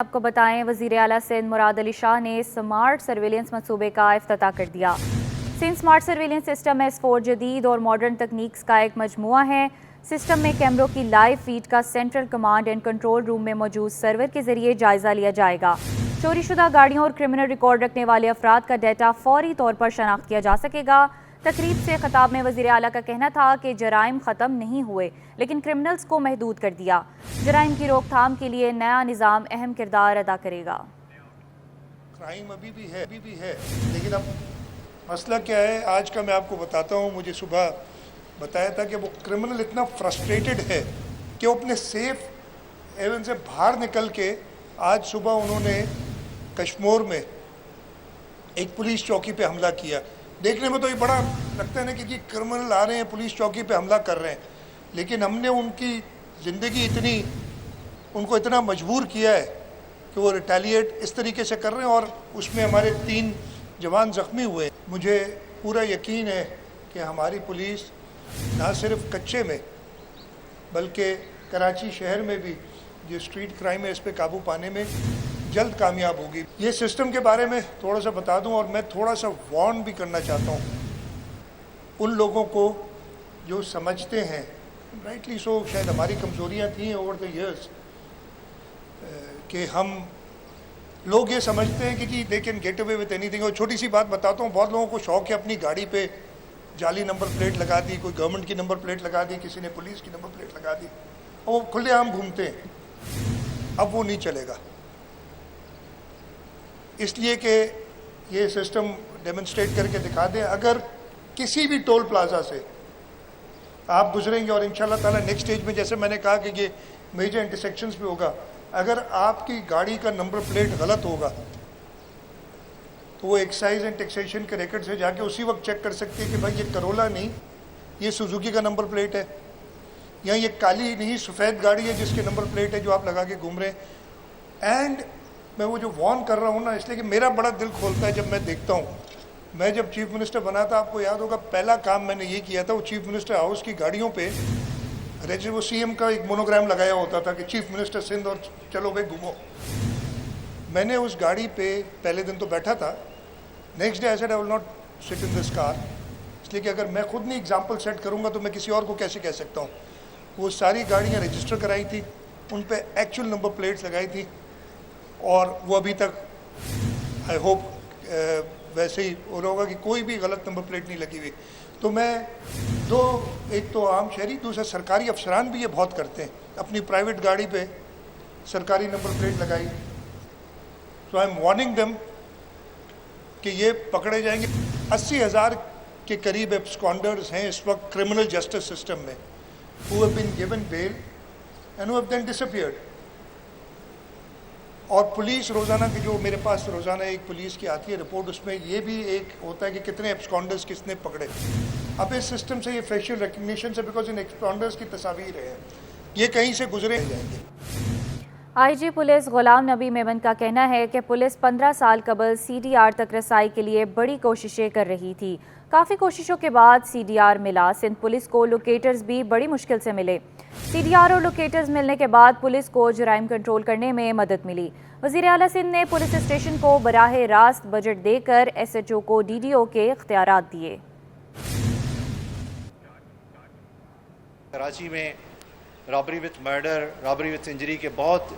آپ کو بتائیں وزیر اعلیٰ سندھ مراد علی شاہ نے سمارٹ سرویلنس منصوبے کا افتتاح کر دیا۔ Sindh smart surveillance system S4 جدید اور ماڈرن تکنیکس کا ایک مجموعہ ہے۔ سسٹم میں کیمروں کی لائیو فیڈ کا central command and control room میں موجود سرور کے ذریعے جائزہ لیا جائے گا۔ چوری شدہ گاڑیوں اور کرمنل ریکارڈ رکھنے والے افراد کا ڈیٹا فوری طور پر شناخت کیا جا سکے گا۔ تقریب سے خطاب میں وزیر اعلیٰ کا کہنا تھا کہ جرائم ختم نہیں ہوئے لیکن کرمنلز کو محدود کر دیا۔ جرائم کی روک تھام کے لیے نیا نظام اہم کردار ادا کرے گا۔ کرائم ابھی بھی ہے لیکن اب مسئلہ کیا ہے آج کا میں آپ کو بتاتا ہوں۔ مجھے صبح بتایا تھا کہ وہ کرمنل اتنا فرسٹریٹڈ ہے کہ وہ اپنے سیف ایون سے باہر نکل کے آج صبح انہوں نے کشمور میں ایک پولیس چوکی پہ حملہ کیا۔ دیکھنے میں تو یہ بڑا لگتا ہے نا کہ یہ کرمنل آ رہے ہیں پولیس چوکی پہ حملہ کر رہے ہیں، لیکن ہم نے ان کی زندگی ان کو اتنا مجبور کیا ہے کہ وہ ریٹیلیٹ اس طریقے سے کر رہے ہیں، اور اس میں ہمارے 3 جوان زخمی ہوئے۔ مجھے پورا یقین ہے کہ ہماری پولیس نہ صرف کچے میں بلکہ کراچی شہر میں بھی جو اسٹریٹ کرائم ہے اس پہ قابو پانے میں جلد کامیاب ہوگی۔ یہ سسٹم کے بارے میں تھوڑا سا بتا دوں، اور میں تھوڑا سا وارن بھی کرنا چاہتا ہوں ان لوگوں کو جو سمجھتے ہیں رائٹلی سو، شاید ہماری کمزوریاں تھیں اوور دا ایئرس کہ ہم لوگ یہ سمجھتے ہیں کہ جی they can get away with اینی تھنگ۔ اور چھوٹی سی بات بتاتا ہوں، بہت لوگوں کو شوق ہے اپنی گاڑی پہ جعلی نمبر پلیٹ لگا دی، کوئی گورنمنٹ کی نمبر پلیٹ لگا دی، کسی نے پولیس کی نمبر پلیٹ لگا دی، اور وہ کھلے عام گھومتے ہیں۔ اب وہ نہیں چلے گا، اس لیے کہ یہ سسٹم ڈیمونسٹریٹ کر کے دکھا دیں۔ اگر کسی بھی ٹول پلازا سے آپ گزریں گے، اور انشاءاللہ تعالیٰ نیکسٹ سٹیج میں جیسے میں نے کہا کہ یہ میجر انٹرسیکشنز پہ ہوگا، اگر آپ کی گاڑی کا نمبر پلیٹ غلط ہوگا تو وہ ایکسائز اینڈ ٹیکسیشن کے ریکارڈ سے جا کے اسی وقت چیک کر سکتے ہیں کہ بھائی یہ کرولا نہیں، یہ سوزوکی کا نمبر پلیٹ ہے، یا یہ کالی نہیں سفید گاڑی ہے جس کے نمبر پلیٹ ہے جو آپ لگا کے گھوم رہے ہیں۔ اینڈ میں وہ جو وارن کر رہا ہوں نا، اس لیے کہ میرا بڑا دل کھولتا ہے جب میں دیکھتا ہوں۔ میں جب چیف منسٹر بنا تھا، آپ کو یاد ہوگا پہلا کام میں نے یہ کیا تھا، وہ چیف منسٹر ہاؤس کی گاڑیوں پہ وہ سی ایم کا ایک مونوگرام لگایا ہوتا تھا کہ چیف منسٹر سندھ، اور چلو بھائی گھومو۔ میں نے اس گاڑی پہ پہلے دن تو بیٹھا تھا، next day I said I will not سٹ ان دس کار، اس لیے کہ اگر میں خود نہیں اگزامپل سیٹ کروں گا تو میں کسی اور کو کیسے کہہ سکتا ہوں۔ وہ ساری گاڑیاں رجسٹر کرائی تھی، ان پہ ایکچوئل نمبر پلیٹس لگائی تھی، اور وہ ابھی تک آئی ہوپ ویسے ہی ہو رہا ہوگا کہ کوئی بھی غلط نمبر پلیٹ نہیں لگی ہوئی۔ تو میں ایک تو عام شہری، دوسرا سرکاری افسران بھی یہ بہت کرتے ہیں، اپنی پرائیویٹ گاڑی پہ سرکاری نمبر پلیٹ لگائی۔ تو آئی ایم وارننگ دیم کہ یہ پکڑے جائیں گے۔ 80,000 کے قریب ایبسکانڈرز ہیں اس وقت کرمنل جسٹس سسٹم میں، who have been given bail and who have then disappeared۔ اور پولیس روزانہ کی جو میرے پاس روزانہ ایک پولیس کی آتی ہے رپورٹ، اس میں یہ بھی ایک ہوتا ہے کہ کتنے ایبسکانڈرز کس نے پکڑے۔ اب اس سسٹم سے یہ فیشل ریکگنیشن سے، بیکاز ان ایبسکانڈرز کی تصاویر ہیں، یہ کہیں سے گزرے جائیں گے۔ آئی جی پولیس غلام نبی میمن کا کہنا ہے کہ پولیس 15 سال قبل CDR تک رسائی کے لیے بڑی کوششیں کر رہی تھی۔ کافی کوششوں کے بعد CDR ملا۔ سندھ پولیس کو لوکیٹرز بھی بڑی مشکل سے ملے۔ CDR اور لوکیٹرز ملنے کے بعد پولیس کو جرائم کنٹرول کرنے میں مدد ملی۔ وزیر اعلیٰ سندھ نے پولیس اسٹیشن کو براہ راست بجٹ دے کر SHO کو DDO کے اختیارات دیے۔ کراچی میں robbery with murder, robbery with injury کے بہت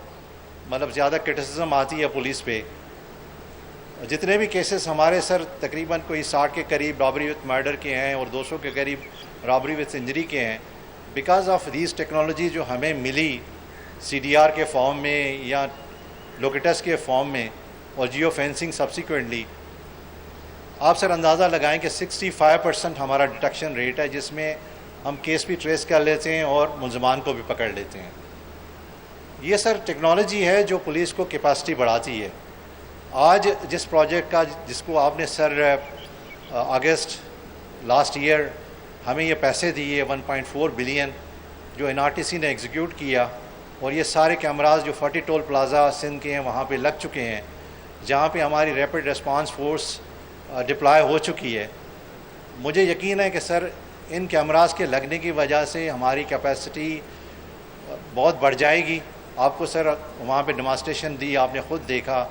زیادہ کرٹیسزم آتی ہے پولیس پہ۔ جتنے بھی کیسز ہمارے سر تقریباً کوئی 60 کے قریب رابری وتھ مرڈر کے ہیں اور 200 کے قریب رابری وتھ انجری کے ہیں۔ بیکاز آف دیز ٹیکنالوجی جو ہمیں ملی CDR کے فارم میں یا لوکیٹس کے فارم میں، اور جیو فینسنگ سبسیکوینٹلی، آپ سر اندازہ لگائیں کہ 65% ہمارا ڈیٹیکشن ریٹ ہے، جس میں ہم کیس بھی ٹریس کر لیتے ہیں اور ملزمان کو بھی پکڑ لیتے ہیں۔ یہ سر ٹیکنالوجی ہے جو پولیس کو کیپیسٹی بڑھاتی ہے۔ آج جس پروجیکٹ کا جس کو آپ نے سر اگست لاسٹ ایئر ہمیں یہ پیسے دیے 1.4 بلین جو NRTC نے ایگزیکیوٹ کیا، اور یہ سارے کیمراز جو 40 ٹول پلازا سندھ کے ہیں وہاں پہ لگ چکے ہیں، جہاں پہ ہماری ریپڈ ریسپانس فورس ڈپلائی ہو چکی ہے۔ مجھے یقین ہے کہ سر ان کیمراز کے لگنے کی وجہ سے ہماری کیپیسٹی بہت بڑھ جائے گی، آپ کو سر وہاں پہ ڈیمانسٹریشن دی، آپ نے خود دیکھا.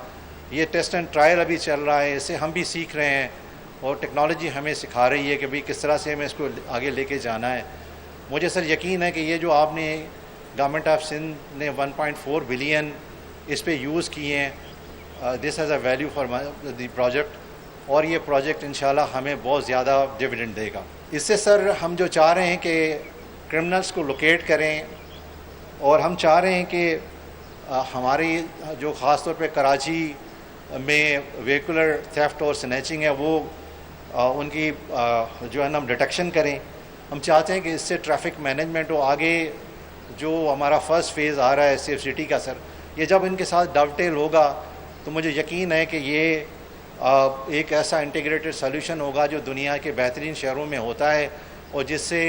یہ ٹیسٹ اینڈ ٹرائل ابھی چل رہا ہے، اس سے ہم بھی سیکھ رہے ہیں اور ٹیکنالوجی ہمیں سکھا رہی ہے کہ بھئی کس طرح سے ہمیں اس کو آگے لے کے جانا ہے. مجھے سر یقین ہے کہ یہ جو آپ نے گورنمنٹ آف سندھ نے 1.4 بلین اس پہ یوز کیے ہیں، this has a value for the project, اور یہ پروجیکٹ انشاءاللہ ہمیں بہت زیادہ ڈویڈنڈ دے گا. اس سے سر ہم جو چاہ رہے ہیں کہ کرمنلز کو لوکیٹ کریں، اور ہم چاہ رہے ہیں کہ ہماری جو خاص طور پہ کراچی میں ویکولر تھیفٹ اور سنیچنگ ہے وہ ان کی جو ہے نا ہم ڈیٹیکشن کریں. ہم چاہتے ہیں کہ اس سے ٹریفک مینجمنٹ ہو. آگے جو ہمارا فرسٹ فیز آ رہا ہے سیف سٹی کا سر، یہ جب ان کے ساتھ ڈو ٹیل ہوگا تو مجھے یقین ہے کہ یہ ایک ایسا انٹیگریٹڈ سلیوشن ہوگا جو دنیا کے بہترین شہروں میں ہوتا ہے اور جس سے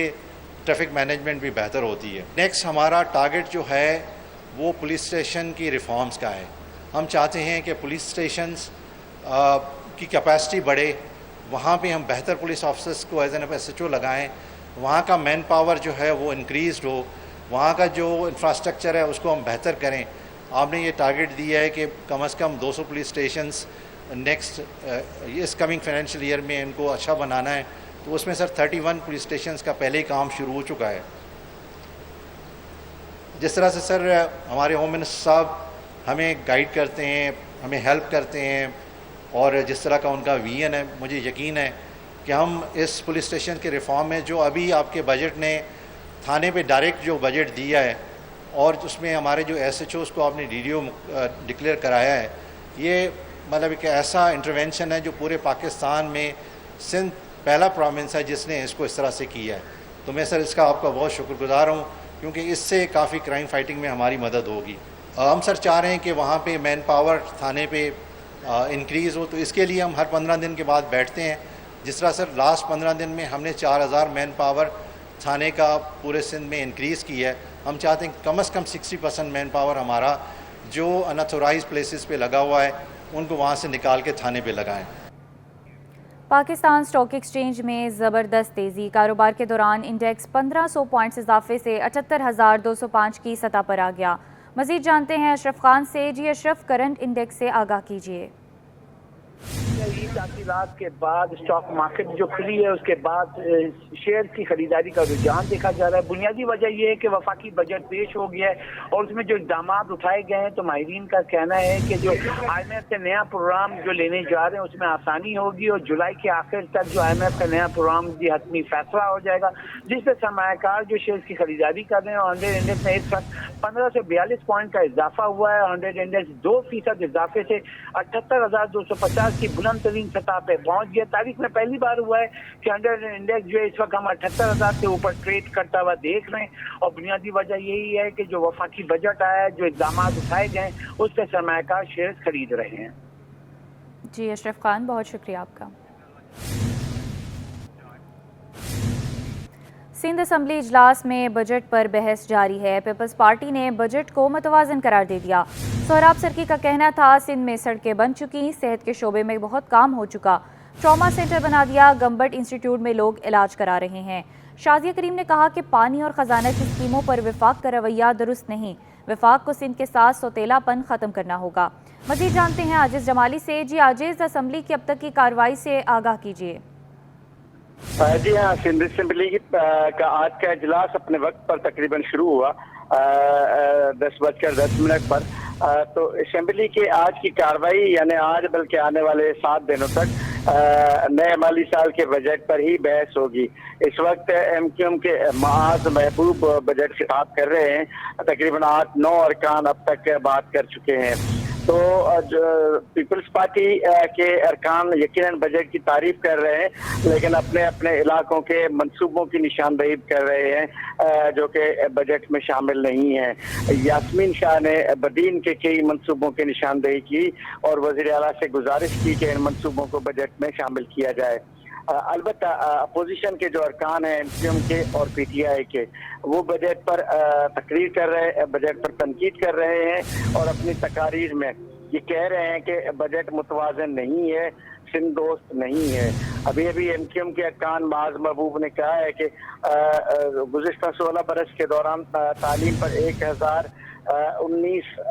ٹریفک مینجمنٹ بھی بہتر ہوتی ہے. نیکسٹ ہمارا ٹارگٹ جو ہے وہ پولیس اسٹیشن کی ریفارمز کا ہے. ہم چاہتے ہیں کہ پولیس اسٹیشنز کی کیپیسٹی بڑھے، وہاں پہ ہم بہتر پولیس آفیسرس کو as an S H O لگائیں، وہاں کا مین پاور جو ہے وہ انکریزڈ ہو، وہاں کا جو انفراسٹرکچر ہے اس کو ہم بہتر کریں. آپ نے یہ ٹارگٹ دیا ہے کہ کم از کم 200 پولیس اسٹیشنز نیکسٹ اس کمنگ فائنینشیل ایئر میں ان کو اچھا بنانا ہے. تو اس میں سر 31 پولیس اسٹیشنز کا پہلے ہی کام شروع ہو چکا ہے. جس طرح سے سر ہمارے ہوم منسٹر صاحب ہمیں گائیڈ کرتے ہیں، ہمیں ہیلپ کرتے ہیں، اور جس طرح کا ان کا ویژن ہے، مجھے یقین ہے کہ ہم اس پولیس اسٹیشن کے ریفارم میں جو ابھی آپ کے بجٹ نے تھانے پہ ڈائریکٹ جو بجٹ دیا ہے، اور اس میں ہمارے جو ایس ایچ اوز کو آپ نے ڈی ڈی او ڈکلیئر کرایا ہے، یہ مطلب ایک ایسا انٹروینشن ہے جو پورے پاکستان میں سندھ پہلا پروونس ہے جس نے اس کو اس طرح سے کیا ہے. تو میں سر اس کا آپ کا بہت شکر گزار ہوں، کیونکہ اس سے کافی کرائم فائٹنگ میں ہماری مدد ہوگی. ہم سر چاہ رہے ہیں کہ وہاں پہ مین پاور تھانے پہ انکریز ہو، تو اس کے لیے ہم ہر 15 دن کے بعد بیٹھتے ہیں. جس طرح سر لاسٹ 15 دن میں ہم نے 4000 مین پاور تھانے کا پورے سندھ میں انکریز کی ہے. ہم چاہتے ہیں کم از کم 60% مین پاور ہمارا جو اناتھورائز پلیسز پہ لگا ہوا ہے ان کو وہاں سے نکال کے تھانے پہ لگائیں. پاکستان اسٹاک ایکسچینج میں زبردست تیزی، کاروبار کے دوران انڈیکس 1500 پوائنٹس اضافے سے 78,205 کی سطح پر آ گیا. مزید جانتے ہیں اشرف خان سے. جی اشرف، کرنٹ انڈیکس سے آگاہ کیجیے. عید تعطیلات کے بعد اسٹاک مارکیٹ جو کھلی ہے اس کے بعد شیئر کی خریداری کا رجحان دیکھا جا رہا ہے. بنیادی وجہ یہ ہے کہ وفاقی بجٹ پیش ہو گیا ہے اور اس میں جو اقدامات اٹھائے گئے ہیں تو ماہرین کا کہنا ہے کہ جو آئی ایم ایف کا نیا پروگرام جو لینے جا رہے ہیں اس میں آسانی ہوگی اور جولائی کے آخر تک جو آئی ایم ایف کا نیا پروگرام بھی حتمی فیصلہ ہو جائے گا، جس سے سرمایہ کار جو شیئر کی خریداری کر رہے ہیں. اور 100 انڈیکس میں اس وقت 1542 پوائنٹ کا اضافہ ہوا ہے. 100 انڈیکس 2% اضافے سے 78,250 کی بلند ترین سطح پہ پہنچ گیا. تاریخ میں پہلی بار ہوا ہے کہ 100 انڈیکس جو ہے اس وقت ہم 78,000 سے اوپر ٹریڈ کرتا ہوا دیکھ رہے ہیں. اور بنیادی وجہ یہی ہے کہ جو وفاقی بجٹ آیا ہے، جو اقدامات اٹھائے گئے ہیں، اس سے سرمایہ کار شیئر خرید رہے ہیں. جی اشرف خان، بہت شکریہ آپ کا. سندھ اسمبلی اجلاس میں بجٹ پر بحث جاری ہے. پیپلز پارٹی نے بجٹ کو متوازن قرار دے دیا. سہراب سرکی کا کہنا تھا سندھ میں سڑکیں بن چکی، صحت کے شعبے میں بہت کام ہو چکا، ٹراما سینٹر بنا دیا، گمبٹ انسٹیٹیوٹ میں لوگ علاج کرا رہے ہیں. شازیہ کریم نے کہا کہ پانی اور خزانہ کی اسکیموں پر وفاق کا رویہ درست نہیں، وفاق کو سندھ کے ساتھ سوتیلا پن ختم کرنا ہوگا. مزید جانتے ہیں عاجز جمالی سے. جی عاجز، اسمبلی کی اب تک کی کارروائی سے آگاہ کیجیے. جی ہاں، سندھ اسمبلی کا آج کا اجلاس اپنے وقت پر تقریباً شروع ہوا 10:10 پر. تو اسمبلی کے آج کی کارروائی یعنی آج بلکہ آنے والے 7 دنوں تک نئے مالی سال کے بجٹ پر ہی بحث ہوگی. اس وقت ایم کیو ایم کے معاذ محبوب بجٹ سے بات کر رہے ہیں. تقریباً 8-9 ارکان اب تک بات کر چکے ہیں. تو پیپلز پارٹی کے ارکان یقیناً بجٹ کی تعریف کر رہے ہیں، لیکن اپنے اپنے علاقوں کے منصوبوں کی نشاندہی کر رہے ہیں جو کہ بجٹ میں شامل نہیں ہیں. یاسمین شاہ نے بدین کے کئی منصوبوں کی نشاندہی کی اور وزیر اعلیٰ سے گزارش کی کہ ان منصوبوں کو بجٹ میں شامل کیا جائے. البتہ اپوزیشن کے جو ارکان ہیں ایم کیو ایم کے اور پی ٹی آئی کے، وہ بجٹ پر تقریر کر رہے ہیں، بجٹ پر تنقید کر رہے ہیں اور اپنی تقاریر میں یہ کہہ رہے ہیں کہ بجٹ متوازن نہیں ہے، سندھ دوست نہیں ہے. ابھی ایم کیو ایم کے ارکان معاذ محبوب نے کہا ہے کہ گزشتہ 16 برس کے دوران تعلیم پر 19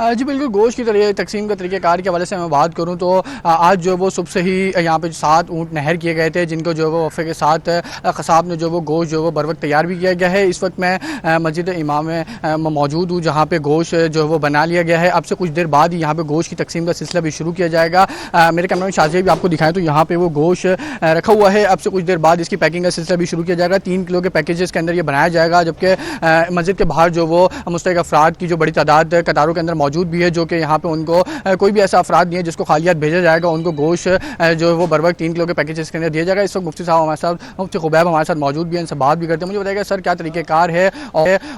جی بالکل، گوشت کی تقسیم کا طریقہ کار کے حوالے سے میں بات کروں تو آج جو وہ صبح سے ہی یہاں پہ 7 اونٹ نہر کیے گئے تھے، جن کو جو وہ وقفے کے ساتھ قصاب نے جو وہ گوشت جو وہ بر وقت تیار بھی کیا گیا ہے۔ اس وقت میں مسجد امام میں موجود ہوں، جہاں پہ گوشت جو وہ بنا لیا گیا ہے۔ اب سے کچھ دیر بعد ہی یہاں پہ گوشت کی تقسیم کا سلسلہ بھی شروع کیا جائے گا۔ میرے کیمرہ شاذیب بھی آپ کو دکھائیں تو یہاں پہ وہ گوشت رکھا ہوا ہے۔ اب سے کچھ دیر بعد اس کی پیکنگ کا سلسلہ بھی شروع کیا جائے گا۔ 3 کلو کے پیکیجز کے اندر یہ بنایا جائے گا، جبکہ مسجد کے باہر جو وہ مستحق افراد کی جو بڑی تعداد قطاروں کے اندر موجود بھی ہے، جو کہ یہاں پہ ان کو کوئی بھی ایسا افراد نہیں ہے جس کو خالیات بھیجا جائے گا، ان کو گوشت جو وہ بر وقت 3 کلو کے پیکیجز کے اندر دیا جائے گا۔ اس وقت مفتی صاحب ہمارے ساتھ، مفتی خبیب ہمارے ساتھ موجود بھی ہیں، ان سے بات بھی کرتے ہیں۔ مجھے بتائیے گا سر کیا طریقہ کار ہے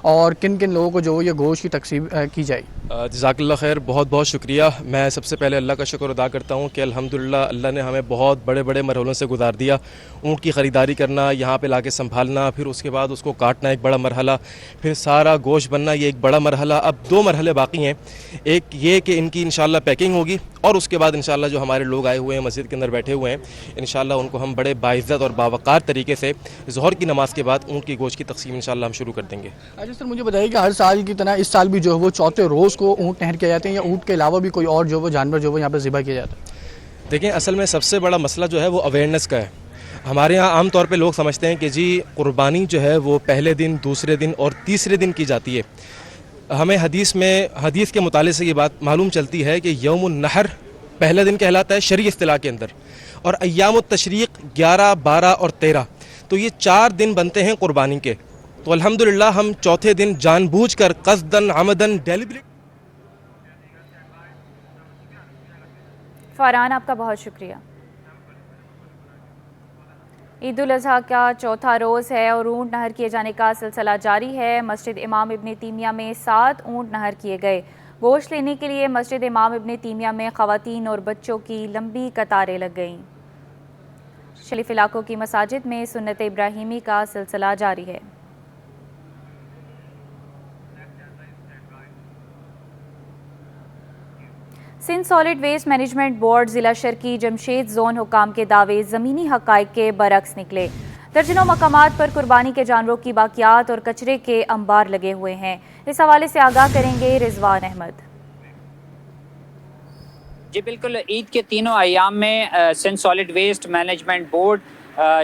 اور کن کن لوگوں کو جو یہ گوشت کی تقسیم کی جائے گی؟ جزاک اللہ خیر، بہت بہت شکریہ۔ میں سب سے پہلے اللہ کا شکر ادا کرتا ہوں کہ الحمدللہ اللہ نے ہمیں بہت بڑے بڑے مرحلوں سے گزار دیا۔ اونٹ کی خریداری کرنا، یہاں پہ لا کے سنبھالنا، پھر اس کے بعد اس کو کاٹنا ایک بڑا مرحلہ، پھر سارا گوشت بننا یہ ایک بڑا مرحلہ۔ اب 2 مرحلے باقی ہیں، ایک یہ کہ ان کی انشاءاللہ پیکنگ ہوگی، اور اس کے بعد انشاءاللہ جو ہمارے لوگ آئے ہوئے ہیں مسجد کے اندر بیٹھے ہوئے ہیں، انشاءاللہ ان کو ہم بڑے باعزت اور باوقار طریقے سے ظہر کی نماز کے بعد اونٹ کی گوشت کی تقسیم انشاءاللہ ہم شروع کر دیں گے۔ اچھا سر، مجھے بتائیے کہ ہر سال کی طرح اس سال بھی جو ہے وہ چوتھے روز کو اونٹ نہر کیا جاتے ہیں، یا اونٹ کے علاوہ بھی کوئی اور جو وہ جانور جو وہ یہاں پہ ذبح کیا جاتا ہے؟ دیکھیں، اصل میں سب سے بڑا مسئلہ جو ہے وہ اویئرنیس کا ہے۔ ہمارے ہاں عام طور پہ لوگ سمجھتے ہیں کہ جی قربانی جو ہے وہ پہلے دن، دوسرے دن اور تیسرے دن کی جاتی ہے۔ ہمیں حدیث کے مطالعے سے یہ بات معلوم چلتی ہے کہ یوم النحر پہلا دن کہلاتا ہے شرعی اصطلاح کے اندر، اور ایام التشریق 11، 12 اور 13، تو یہ 4 دن بنتے ہیں قربانی کے۔ تو الحمدللہ ہم چوتھے دن جان بوجھ کر قصداً عمداً ڈیلیبریٹ۔ فارحان، آپ کا بہت شکریہ۔ عید الاضحیٰ کا چوتھا روز ہے اور اونٹ نہر کیے جانے کا سلسلہ جاری ہے۔ مسجد امام ابن تیمیہ میں 7 اونٹ نہر کیے گئے۔ گوشت لینے کے لیے مسجد امام ابن تیمیہ میں خواتین اور بچوں کی لمبی قطاریں لگ گئیں۔ شریف علاقوں کی مساجد میں سنت ابراہیمی کا سلسلہ جاری ہے۔ Sindh solid waste management board ضلع شرقی جمشید زون حکام کے دعوے زمینی حقائق کے برعکس نکلے۔ درجنوں مقامات پر قربانی کے جانوروں کی باقیات اور کچرے کے انبار لگے ہوئے ہیں۔ اس حوالے سے آگاہ کریں گے رضوان احمد۔ جی بالکل، عید کے تینوں ایام میں Sindh solid waste management board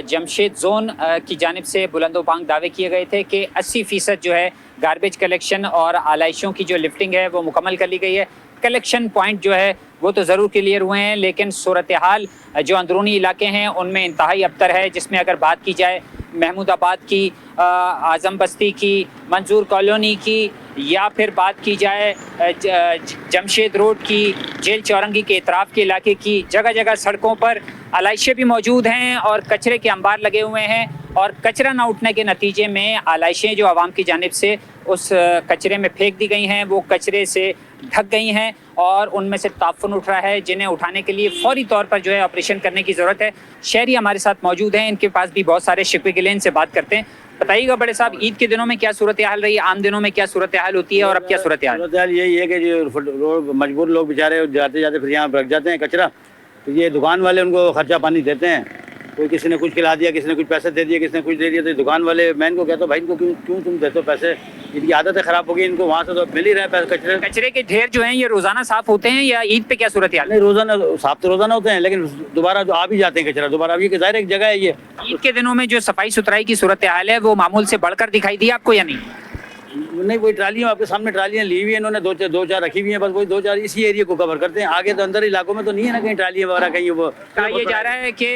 Jamshed zone کی جانب سے بلند و بانگ دعوے کیے گئے تھے کہ 80% جو ہے گاربیج کلیکشن اور آلائشوں کی جو لفٹنگ ہے وہ مکمل کر لی گئی ہے۔ کلیکشن پوائنٹ جو ہے وہ تو ضرور کلیئر ہوئے ہیں، لیکن صورتحال جو اندرونی علاقے ہیں ان میں انتہائی ابتر ہے، جس میں اگر بات کی جائے محمود آباد کی، اعظم بستی کی، منظور کالونی کی، یا پھر بات کی جائے جمشید روڈ کی، جیل چورنگی کے اطراف کے علاقے کی، جگہ جگہ سڑکوں پر آلائشیں بھی موجود ہیں اور کچرے کے انبار لگے ہوئے ہیں، اور کچرا نہ اٹھنے کے نتیجے میں آلائشیں جو عوام کی جانب سے اس کچرے میں پھینک دی گئی ہیں وہ کچرے سے ڈھک گئی ہیں، اور ان میں سے تعفن اٹھ رہا ہے، جنہیں اٹھانے کے لیے فوری طور پر جو ہے آپریشن کرنے کی ضرورت ہے۔ شہری ہمارے ساتھ موجود ہیں، ان کے پاس بھی بہت سارے شکوے گلے، ان سے بات کرتے ہیں۔ بتائیے گا بڑے صاحب، عید کے دنوں میں کیا صورتحال رہی، عام دنوں میں کیا صورتحال ہوتی ہے اور اب کیا صورتحال؟ صورتحال یہی ہے کہ جو مجبور لوگ بیچارے جاتے جاتے پھر یہاں رکھ جاتے ہیں کچرا، تو یہ دکان والے ان کو خرچہ پانی دیتے ہیں، کوئی کسی نے کچھ کھلا دیا، کسی نے کچھ پیسے دے دیا، کسی نے کچھ دے دیا، تو دکان والے میں ان کو کہتا ہوں بھائی ان کو کیوں تم دیتے ہو پیسے، ان کی عادتیں خراب ہو گئی، ان کو وہاں سے تو مل ہی رہے ہیں پیسے۔ کچرے کے ڈھیر جو ہیں یہ روزانہ صاف ہوتے ہیں یا عید پہ کیا صورتحال؟ نہیں، روزانہ صاف تو روزانہ ہوتے ہیں، لیکن دوبارہ جو آ بھی جاتے ہیں کچرا دوبارہ، اب یہ ظاہر ایک جگہ ہے یہ۔ عید کے دنوں میں جو صفائی ستھرائی کی صورتحال ہے وہ معمول سے بڑھ کر دکھائی دی آپ کو یا نہیں؟ نہیں، وہی ٹرالیاں آپ کے سامنے ٹرالیاں لی ہوئی ہیں انہوں نے، دو چار رکھی ہوئی ہیں، بس وہی 2-4 اسی ایریا کو کور کرتے ہیں، آگے تو اندر علاقوں میں تو نہیں ہے نا کہیں ٹرالیاں وغیرہ کہیں وہ۔ کہا یہ جا رہا ہے کہ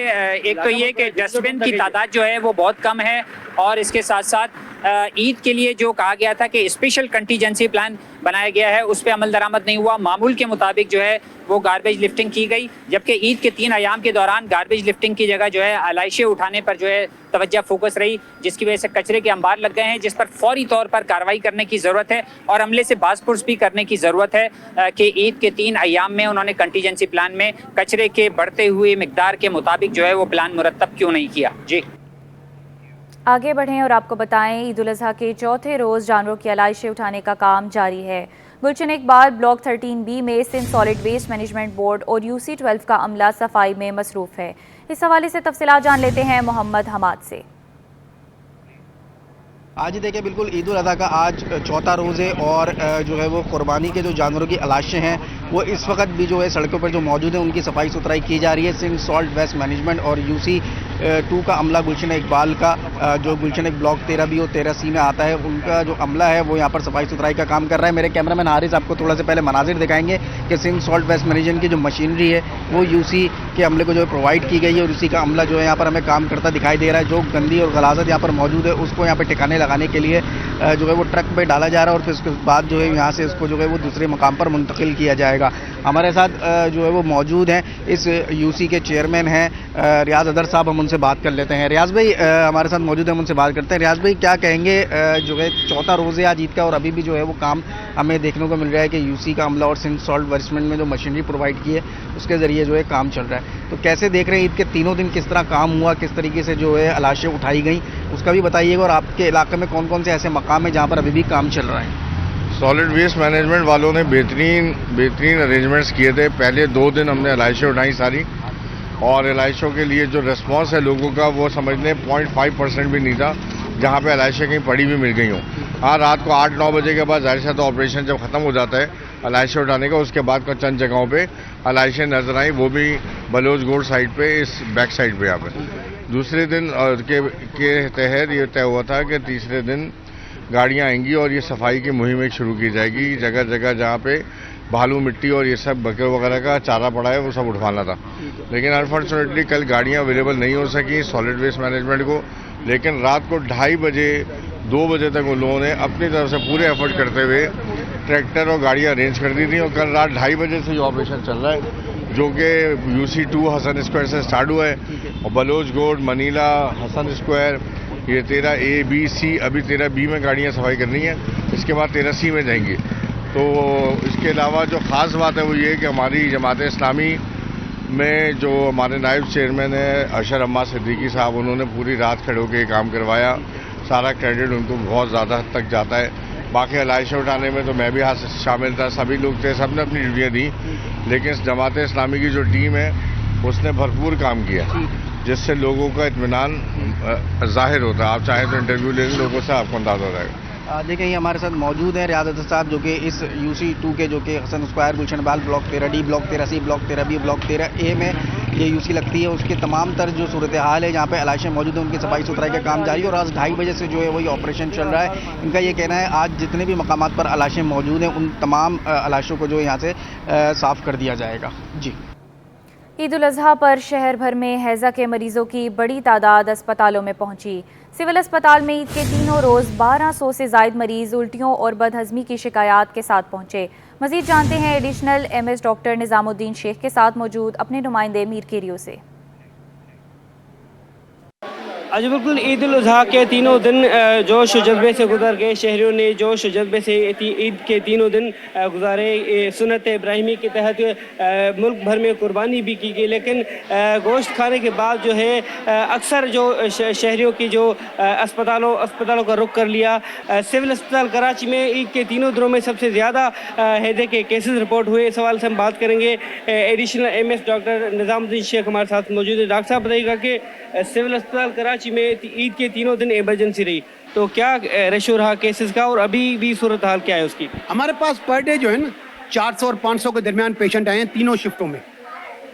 ایک تو یہ کہ ڈسٹ بن کی تعداد جو ہے وہ بہت کم ہے، اور اس کے ساتھ ساتھ عید کے لیے جو کہا گیا تھا کہ اسپیشل کنٹیجنسی پلان بنایا گیا ہے اس پہ عمل درآمد نہیں ہوا، معمول کے مطابق جو ہے وہ گاربیج لفٹنگ کی گئی، جبکہ عید کے 3 ایام کے دوران گاربیج لفٹنگ کی جگہ جو ہے آلائشیں اٹھانے پر جو ہے توجہ فوکس رہی، جس کی وجہ سے کچرے کے انبار لگ گئے ہیں، جس پر فوری طور پر کارروائی کرنے کی ضرورت ہے اور عملے سے باز پرس بھی کرنے کی ضرورت ہے کہ عید کے 3 ایام میں انہوں نے کنٹیجنسی پلان میں کچرے کے بڑھتے ہوئے مقدار کے مطابق جو ہے وہ پلان مرتب کیوں نہیں کیا۔ جی آگے بڑھیں اور آپ کو بتائیں، عید الاضحیٰ کے چوتھے روز جانوروں کی آلائشیں اٹھانے کا کام جاری ہے۔ گلشن اقبال بلاک 13B میں Sindh solid waste management board اور UC12 کا عملہ صفائی میں مصروف ہے۔ اس حوالے سے تفصیلات جان لیتے ہیں محمد حماد سے۔ آج دیکھیں بالکل عید الاضحیٰ کا آج چوتھا روز ہے اور جو ہے وہ قربانی کے جو جانوروں کی لاشیں ہیں وہ اس وقت بھی جو ہے سڑکوں پر جو موجود ہیں ان کی صفائی ستھرائی کی جا رہی ہے. سندھ سالٹ ویسٹ مینجمنٹ اور UC 2 کا عملہ گلشن اقبال کا جو گلشن بلاک 13B اور 13C میں آتا ہے ان کا جو عملہ ہے وہ یہاں پر صفائی ستھرائی کا کام کر رہا ہے. میرے کیمرہ مین حارث آپ کو تھوڑا سے پہلے مناظر دکھائیں گے کہ سندھ سالٹ ویسٹ مینجمنٹ کی جو مشینری ہے وہ UC کے عملے کو جو ہے پرووائڈ کی گئی ہے اور اسی کا عملہ جو ہے یہاں پر ہمیں کام کرتا دکھائی دے رہا ہے. جو گندی اور غلاظت یہاں پر موجود ہے اس کو یہاں پہ ٹھکانے لگانے کے لیے جو ہے وہ ٹرک پہ ڈالا جا رہا ہے اور پھر اس کے بعد جو ہے یہاں سے اس کو جو ہے وہ دوسرے مقام پر منتقل کیا جائے گا. ہمارے ساتھ جو ہے وہ موجود ہیں اس UC کے چیئرمین ہیں ریاض اظہر صاحب, ہم ان سے بات کر لیتے ہیں. ریاض بھائی ہمارے ساتھ موجود ہیں, ہم ان سے بات کرتے ہیں. ریاض بھائی کیا کہیں گے, جو ہے چوتھا روز ہے آج عید کا اور ابھی بھی جو ہے وہ کام ہمیں دیکھنے کو مل رہا ہے کہ UC کا عملہ اور سندھ سالٹ ورسمنٹ میں جو مشینری پرووائڈ کی ہے اس کے ذریعے جو ہے کام چل رہا ہے. تو کیسے دیکھ رہے ہیں عید کے تینوں دن کس طرح کام ہوا, کس طریقے سے جو ہے لاشیں اٹھائی گئیں, اس کا بھی بتائیے گا, اور آپ کے علاقے میں کون کون سے ایسے مقام ہیں جہاں پر ابھی بھی کام چل رہا ہے؟ سالڈ ویسٹ مینجمنٹ والوں نے بہترین ارینجمنٹس کیے تھے. پہلے 2 دن ہم نے علائشیں اٹھائیں ساری, اور علائشوں کے لیے جو ریسپانس ہے لوگوں کا وہ سمجھ لیں 0.5% بھی نہیں تھا جہاں پہ علائشیں کہیں پڑی بھی مل گئی ہوں. ہاں رات کو 8-9 بجے کے بعد ظاہر سے تو آپریشن جب ختم ہو جاتا ہے علائشیں اٹھانے کا, اس کے بعد کا چند جگہوں پہ علائشیں نظر آئیں, وہ بھی بلوچ گوڑ سائڈ پہ, اس بیک سائڈ پہ. یہاں پہ دوسرے دن کے تحت یہ طے ہوا تھا کہ تیسرے دن گاڑیاں آئیں گی اور یہ صفائی کی مہم ایک شروع کی جائے گی. جگہ جگہ جہاں پہ بھالو مٹی اور یہ سب بکر وغیرہ کا چارہ پڑا ہے وہ سب اٹھوانا تھا, لیکن انفارچونیٹلی کل گاڑیاں اویلیبل نہیں ہو سکیں سالڈ ویسٹ مینجمنٹ کو. لیکن رات کو 2:30 بجے 2 بجے تک ان لوگوں نے اپنی طرف سے پورے ایفرٹ کرتے ہوئے ٹریکٹر اور گاڑیاں ارینج کر دی تھیں, اور کل رات 2:30 بجے سے یہ آپریشن چل رہا ہے جو کہ UC 2 حسن اسکوائر سے سٹارٹ ہوا ہے, اور بلوچ گوڑ, منیلا, حسن اسکوائر, یہ 13A-B-C, ابھی 13B میں گاڑیاں صفائی کرنی ہے, اس کے بعد 13C میں جائیں گی. تو اس کے علاوہ جو خاص بات ہے وہ یہ کہ ہماری جماعت اسلامی میں جو ہمارے نائب چیئرمین ہیں اشر عمار صدیقی صاحب, انہوں نے پوری رات کھڑے ہو کے یہ کام کروایا. سارا کریڈٹ ان کو بہت زیادہ حد تک جاتا ہے. باقی علائشیں اٹھانے میں تو میں بھی شامل تھا, سبھی لوگ تھے, سب نے اپنی ڈیوٹیاں دیں, لیکن جماعت اسلامی کی جو ٹیم ہے اس نے بھرپور کام کیا جس سے لوگوں کا اطمینان ظاہر ہوتا ہے. آپ چاہیں تو انٹرویو لے لیں لوگوں سے, آپ کو اندازہ ہو جائے گا. دیکھیں یہ ہمارے ساتھ موجود ہیں ریاض اظہر صاحب جو کہ اس UC 2 کے جو کہ Hasan square, Gulshan Iqbal block 13D, block 13C, block 13B, block 13A میں یہ UC لگتی ہے. اس کے تمام تر جو صورتحال ہے جہاں پہ علائشیں موجود ہیں ان کی صفائی ستھرائی کا کام جاری ہے, اور آج 2:30 بجے سے جو ہے وہی آپریشن چل رہا ہے. ان کا یہ کہنا ہے آج جتنے بھی مقامات پر علائشیں موجود ہیں ان تمام علائشوں کو جو یہاں سے صاف کر دیا جائے گا. جی. عید الاضحیٰ پر شہر بھر میں ہیضہ کے مریضوں کی بڑی تعداد اسپتالوں میں پہنچی. سول اسپتال میں عید کے تینوں روز 1200 سے زائد مریض الٹیوں اور بد ہضمی کی شکایات کے ساتھ پہنچے. مزید جانتے ہیں ایڈیشنل MS ڈاکٹر نظام الدین شیخ کے ساتھ موجود اپنے نمائندے میر کیریو سے. آج بالکل عید الاضحیٰ کے تینوں دن جوش و جذبے سے گزر گئے. شہریوں نے جوش و جذبے سے عید کے تینوں دن گزارے. سنت ابراہیمی کے تحت ملک بھر میں قربانی بھی کی گئی, لیکن گوشت کھانے کے بعد جو ہے اکثر جو شہریوں کی جو اسپتالوں کا رخ کر لیا. سول اسپتال کراچی میں عید کے تینوں دنوں میں سب سے زیادہ ہیضے کے کیسز رپورٹ ہوئے. اس سوال سے ہم بات کریں گے. ایڈیشنل MS ڈاکٹر نظام الدین شیخ ہمارے ساتھ موجود ہے. ڈاکٹر صاحب بتائیے گا کہ سول اسپتال کراچی میں عید کے تینوں دن ایمرجنسی رہی, تو کیا ریشو رہا کیسز کا اور ابھی بھی صورتحال کیا ہے اس کی؟ ہمارے پاس پر ڈے جو ہے نا 400 اور 500 کے درمیان پیشنٹ آئے ہیں تینوں شفٹوں میں.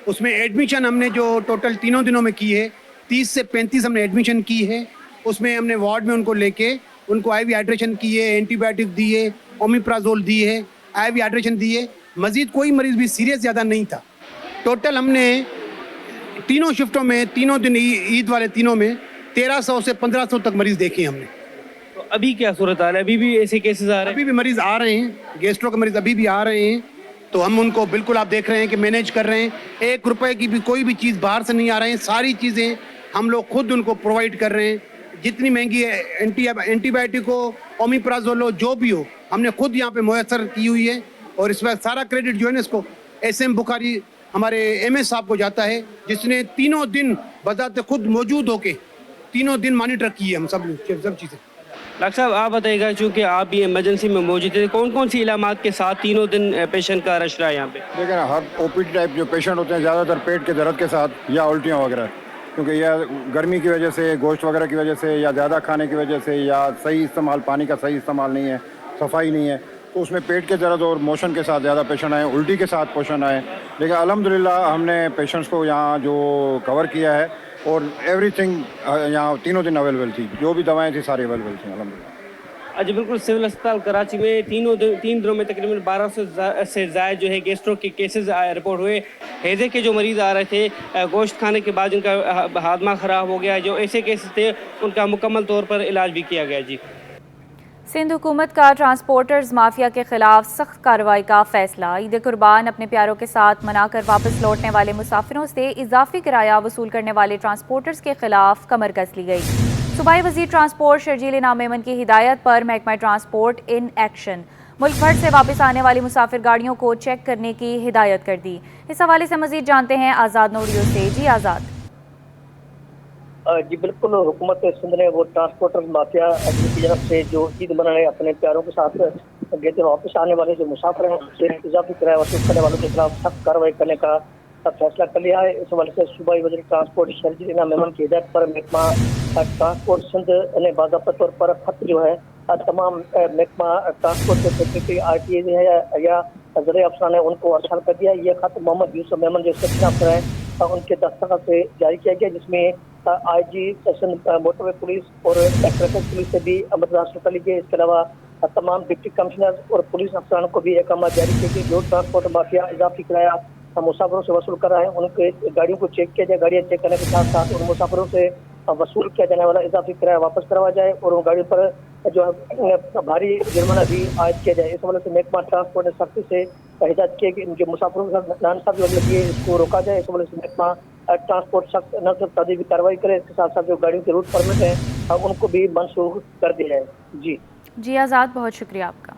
اس میں ایڈمیشن ہم نے جو ٹوٹل تینوں دنوں میں کی ہے 30 سے 35 ہم نے ایڈمیشن کی ہے. اس میں ہم نے وارڈ میں ان کو لے کے ان کو IV ہائیڈریشن کی ہے, اینٹی بایوٹک دی ہے, اومیپرازول دی ہے, IV ہائیڈریشن دی ہے. مزید کوئی مریض بھی سیریس زیادہ نہیں تھا. ٹوٹل ہم نے تینوں شفٹوں میں تینوں دن عید والے تینوں میں 1300 سے 1500 تک مریض دیکھے ہیں ہم نے. تو ابھی کیا صورتحال ہے؟ ابھی بھی ایسے کیسز آ رہے ہیں؟ ابھی بھی مریض آ رہے ہیں, گیسٹرو کے مریض ابھی بھی آ رہے ہیں. تو ہم ان کو بالکل آپ دیکھ رہے ہیں کہ مینیج کر رہے ہیں. 1 روپے کی بھی کوئی بھی چیز باہر سے نہیں آ رہے ہیں. ساری چیزیں ہم لوگ خود ان کو پرووائڈ کر رہے ہیں. جتنی مہنگی ہے اینٹی بایوٹک ہو, اومیپرازول ہو, جو بھی ہو ہم نے خود یہاں پہ میسر کی ہوئی ہے. اور اس وقت سارا کریڈٹ جو ہے نا اس کو SM بخاری ہمارے MS صاحب کو جاتا ہے, جس نے تینوں دن بذات خود موجود ہو کے تینوں دن مانیٹر کیے ہم سب چیزیں. ڈاکٹر صاحب آپ بتائیے گا چونکہ آپ بھی ایمرجنسی میں موجود تھے, کون کون سی علامات کے ساتھ تینوں دن پیشنٹ کا رش رہا ہے یہاں پہ؟ دیکھیں نا, ہر OPD ٹائپ جو پیشنٹ ہوتے ہیں زیادہ تر پیٹ کے درد کے ساتھ یا الٹیاں وغیرہ, کیونکہ یہ گرمی کی وجہ سے، گوشت وغیرہ کی وجہ سے، یا زیادہ کھانے کی وجہ سے، یا صحیح استعمال، پانی کا صحیح استعمال نہیں ہے، صفائی نہیں ہے، تو اس میں پیٹ کے درد اور موشن کے ساتھ زیادہ پیشنٹ آئے، الٹی کے ساتھ پیشنٹ آئے. لیکن الحمدللہ ہم نے پیشنٹس کو یہاں جو کور کیا ہے، اور ایوری تھنگ یہاں تینوں دن اویلیبل تھی، جو بھی دوائیں تھیں ساری اویلیبل تھیں الحمدللہ. جی بالکل، سول اسپتال کراچی میں تین دنوں میں تقریباً 1200 سے زائد جو ہے گیسٹرو کے کیسز رپورٹ ہوئے. ہیضے کے جو مریض آ رہے تھے، گوشت کھانے کے بعد ان کا ہاضمہ خراب ہو گیا، جو ایسے کیسز تھے ان کا مکمل طور پر علاج بھی کیا گیا. جی سندھ حکومت کا ٹرانسپورٹرز مافیا کے خلاف سخت کارروائی کا فیصلہ. عید قربان اپنے پیاروں کے ساتھ منا کر واپس لوٹنے والے مسافروں سے اضافی کرایہ وصول کرنے والے ٹرانسپورٹرز کے خلاف کمر کس لی گئی. صوبائی وزیر ٹرانسپورٹ شرجیل انعام میمن کی ہدایت پر محکمہ ٹرانسپورٹ ان ایکشن. ملک بھر سے واپس آنے والی مسافر گاڑیوں کو چیک کرنے کی ہدایت کر دی. اس حوالے سے مزید جانتے ہیں آزاد نوریو سے. جی آزاد. جی بالکل، حکومت سندھ نے وہ ٹرانسپورٹر مافیا کی جانب سے جو عید منانے اپنے پیاروں کے ساتھ گئے تھے، واپس آنے والے جو مسافر ہیں اس سے اضافی کرایہ وصول کرنے والوں کے خلاف سخت کارروائی کرنے کا فیصلہ کر لیا ہے. اس حوالے سے صوبائی وزیر ٹرانسپورٹ شرجیل انعام میمن کی ہدایت پر محکمہ ٹرانسپورٹ سندھ نے باضابطہ طور پر خط جو ہے تمام محکمہ ٹرانسپورٹ کے سیکرٹری RTA ہے یا ذرائع افسران نے ان کو ارسال کر دیا. یہ خط محمد یوسف میمن جو سیکشن افسر ہیں ان کے دستخط سے جاری کیا گیا، جس میں IG سندھ موٹر وے پولیس اور ٹریفک پولیس سے بھی مدد حاصل کر لی گئی. اس کے علاوہ تمام ڈپٹی کمشنر اور پولیس افسران کو بھی احکامات جاری کیے گئے. جو ٹرانسپورٹ مافیا اضافی کرایہ مسافروں سے وصول کر رہا ہے، ان کے گاڑیوں کو چیک کیا جائے. گاڑیاں چیک کرنے کے ساتھ ساتھ ان مسافروں سے وصول کیا جانے والا اضافی کرایہ واپس کروا جائے اور ان گاڑیوں پر جو ہے بھاری جرمانہ بھی عائد کیا جائے. اس حوالے سے محکمہ ٹرانسپورٹ نے سختی سے ہدایت کی کہ جو مسافروں کے ساتھ ناانصافی لگی ہے اس کو روکا جائے. اس حوالے سے محکمہ ٹرانسپورٹ سخت نہ صرف تعدیبی کارروائی کرے، اس کے ساتھ ساتھ جو گاڑیوں کے روٹ پرمٹ ہیں ان کو بھی منسوخ کر دیا جائے. جی آزاد، بہت شکریہ آپ کا.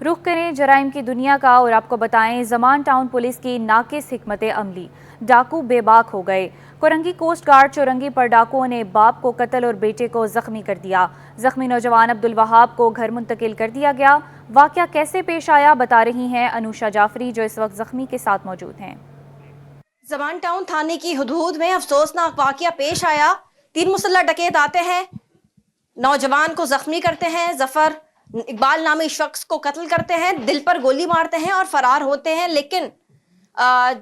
رخ کریں جرائم کی دنیا کا اور آپ کو بتائیں زمان ٹاؤن پولیس کی ناقص حکمت عملی. ڈاکو بے باک ہو گئے. کورنگی کوسٹ گارڈ چورنگی پر ڈاکوؤں نے باپ کو قتل اور بیٹے کو زخمی کر دیا. زخمی نوجوان عبدالوہاب کو گھر منتقل کر دیا گیا. واقعہ کیسے پیش آیا بتا رہی ہیں انوشا جعفری جو اس وقت زخمی کے ساتھ موجود ہیں. زمان ٹاؤن تھانے کی حدود میں افسوسناک واقعہ پیش آیا. 3 مسلح ڈکیت آتے ہیں، نوجوان کو زخمی کرتے ہیں، ظفر اقبال نامی شخص کو قتل کرتے ہیں، دل پر گولی مارتے ہیں اور فرار ہوتے ہیں. لیکن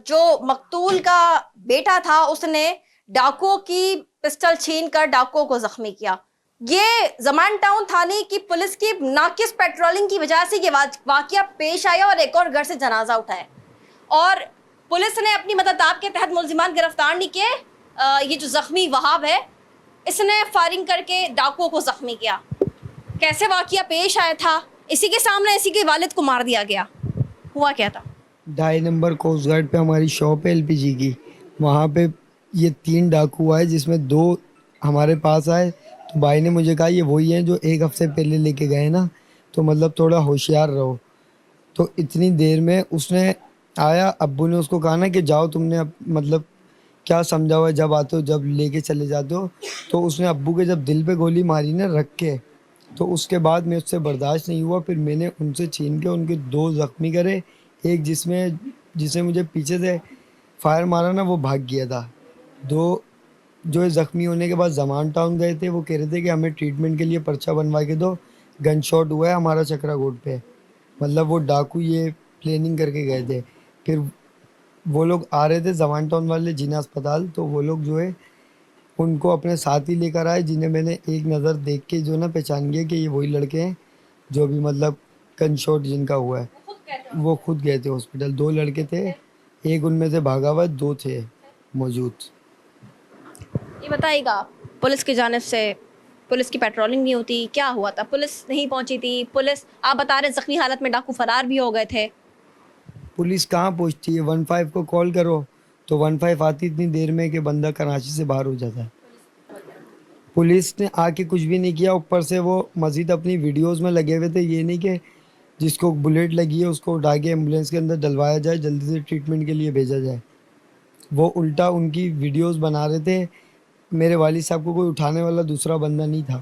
جو مقتول کا بیٹا تھا اس نے ڈاکو کی پسٹل چھین کر ڈاکو کو زخمی کیا. یہ زمان ٹاؤن تھانے کی پولیس کی ناقص پیٹرولنگ کی وجہ سے یہ واقعہ پیش آیا اور ایک اور گھر سے جنازہ اٹھایا اور پولیس نے اپنی مددتاب کے تحت ملزمان گرفتار نہیں کیے. یہ جو زخمی وہاب ہے اس نے فائرنگ کر کے ڈاکو کو زخمی کیا. کیسے واقعہ پیش آیا تھا؟ اسی کے سامنے اسی کے والد کو مار دیا گیا. ہوا کیا تھا؟ 2.5 نمبر کوسٹ گارڈ پہ ہماری شاپ ہے LPG کی، وہاں پہ یہ 3 ڈاکو آئے جس میں 2 ہمارے پاس آئے. تو بھائی نے مجھے کہا یہ وہی ہیں جو 1 ہفتے پہلے لے کے گئے نا، تو مطلب تھوڑا ہوشیار رہو. تو اتنی دیر میں اس نے آیا، ابو نے اس کو کہا نا کہ جاؤ تم نے مطلب کیا سمجھا ہوا ہے، جب آتے ہو جب لے کے چلے جاتے ہو. تو اس نے ابو کے جب دل پہ گولی ماری نا رکھ کے، تو اس کے بعد میں اس سے برداشت نہیں ہوا. پھر میں نے ان سے چھین کے ان کے 2 زخمی کرے. ایک جسے مجھے پیچھے سے فائر مارا نا وہ بھاگ گیا تھا. 2 جو زخمی ہونے کے بعد زمان ٹاؤن گئے تھے، وہ کہہ رہے تھے کہ ہمیں ٹریٹمنٹ کے لیے پرچہ بنوا کے دو، گن شاٹ ہوا ہے ہمارا چکرا گوٹ پہ. مطلب وہ ڈاکو یہ پلاننگ کر کے گئے تھے. پھر وہ لوگ آ رہے تھے زمان ٹاؤن والے جینا اسپتال، تو وہ لوگ جو ہے ان کو اپنے ساتھ ہی لے کر آئے، جنہیں میں نے ایک نظر دیکھ کے جو نا پہچان گیا کہ یہ وہی لڑکے ہیں جو بھی مطلب گن شاٹ جن کا ہوا ہے. وہ خود گئے تھے ہاسپٹل. 2 لڑکے تھے، ایک ان میں سے بھاگا ہوا، 2 تھے موجود. یہ بتائیے گا پولیس کی جانب سے پولیس کی پیٹرولنگ نہیں ہوتی، کیا ہوا تھا؟ پولیس نہیں پہنچی تھی؟ پولیس آپ بتا رہے زخمی حالت میں ڈاکو فرار بھی ہو گئے تھے. پولیس کہاں پہنچتی ہے؟ 15 کو کال کرو تو 15 آتی اتنی دیر میں کہ بندہ کراچی سے باہر ہو جاتا ہے. پولیس نے آ کے کچھ بھی نہیں کیا. اوپر سے وہ مزید اپنی ویڈیوز میں لگے ہوئے تھے. یہ نہیں کہ جس کو بلیٹ لگی ہے اس کو اٹھا کے ایمبولینس کے اندر ڈلوایا جائے، جلدی سے ٹریٹمنٹ کے لیے بھیجا جائے. وہ الٹا ان کی ویڈیوز بنا رہے تھے. میرے والد صاحب کو کوئی اٹھانے والا دوسرا بندہ نہیں تھا.